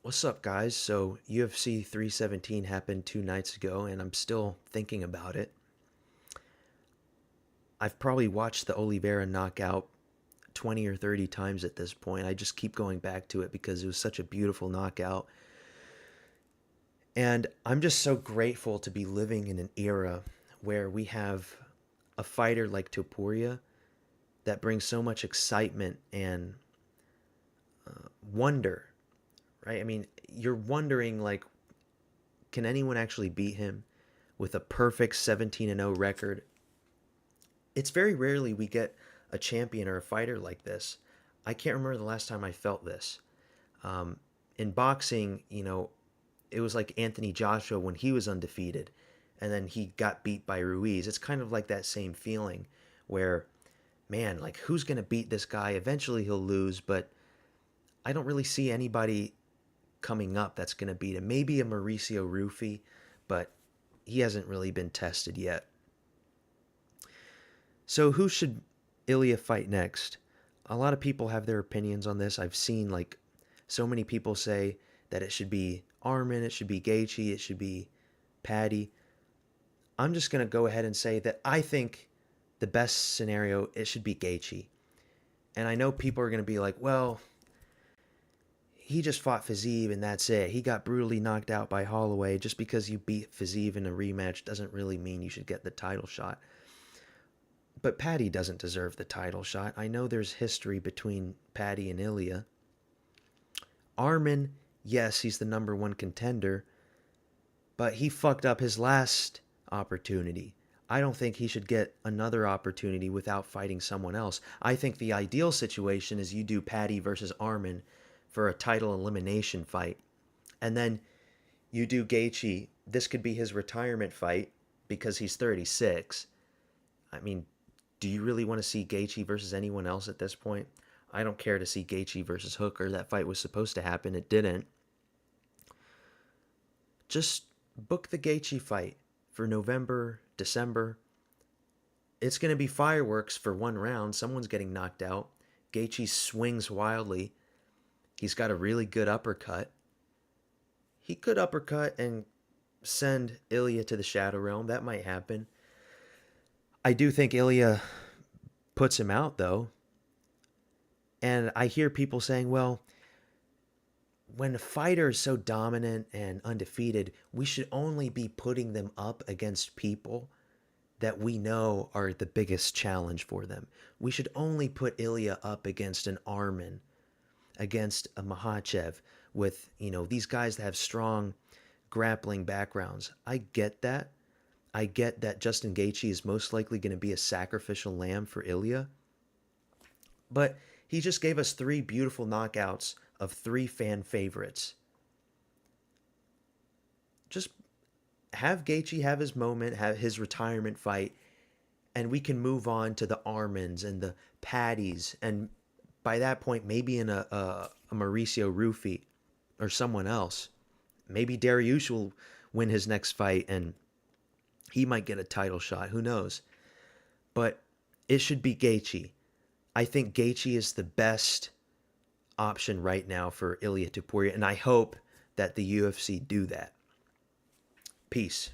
What's up, guys? So, UFC 317 happened 2 nights ago, and I'm still thinking about it. I've probably watched the Oliveira knockout 20 or 30 times at this point. I just keep going back to it because it was such a beautiful knockout. And I'm just so grateful to be living in an era where we have a fighter like Topuria that brings so much excitement and wonder, right? I mean, you're wondering, like, can anyone actually beat him with a perfect 17-0 record? It's very rarely we get a champion or a fighter like this. I can't remember the last time I felt this. Um, in boxing, it was like Anthony Joshua when he was undefeated and then he got beat by Ruiz. It's kind of like that same feeling where, man, like who's going to beat this guy? Eventually he'll lose, but I don't really see anybody coming up that's going to beat him. Maybe a Mauricio Rufy, but he hasn't really been tested yet. So who should Ilia fight next? A lot of people have their opinions on this. I've seen like so many people say that it should be Armin, it should be Gaethje, it should be Paddy. I'm just going to go ahead and say that I think the best scenario it should be Gaethje. And I know people are going to be like, "Well, he just fought Fiziev and that's it. He got brutally knocked out by Holloway. Just because you beat Fiziev in a rematch doesn't really mean you should get the title shot." But Paddy doesn't deserve the title shot. I know there's history between Paddy and Ilia. Armin, yes, he's the number one contender, but he fucked up his last opportunity. I don't think he should get another opportunity without fighting someone else. I think the ideal situation is you do Paddy versus Armin for a title elimination fight. And then you do Gaethje. This could be his retirement fight because he's 36. I mean, do you really want to see Gaethje versus anyone else at this point? I don't care to see Gaethje versus Hooker. That fight was supposed to happen. It didn't. Just book the Gaethje fight for November, December. It's going to be fireworks for one round. Someone's getting knocked out. Gaethje swings wildly. He's got a really good uppercut. He could uppercut and send Ilia to the Shadow Realm. That might happen. I do think Ilia puts him out, though. And I hear people saying, well, when a fighter is so dominant and undefeated, we should only be putting them up against people that we know are the biggest challenge for them. We should only put Ilia up against an Armin, against a Makhachev, with, these guys that have strong grappling backgrounds. I get that. I get that Justin Gaethje is most likely going to be a sacrificial lamb for Ilia. But he just gave us three beautiful knockouts of three fan favorites. Just have Gaethje have his moment, have his retirement fight, and we can move on to the Armins and the Paddies, and by that point, maybe in a Mauricio Rufy or someone else. Maybe Dariush will win his next fight, and he might get a title shot. Who knows? But it should be Gaethje. I think Gaethje is the best option right now for Ilia Topuria, and I hope that the UFC do that. Peace.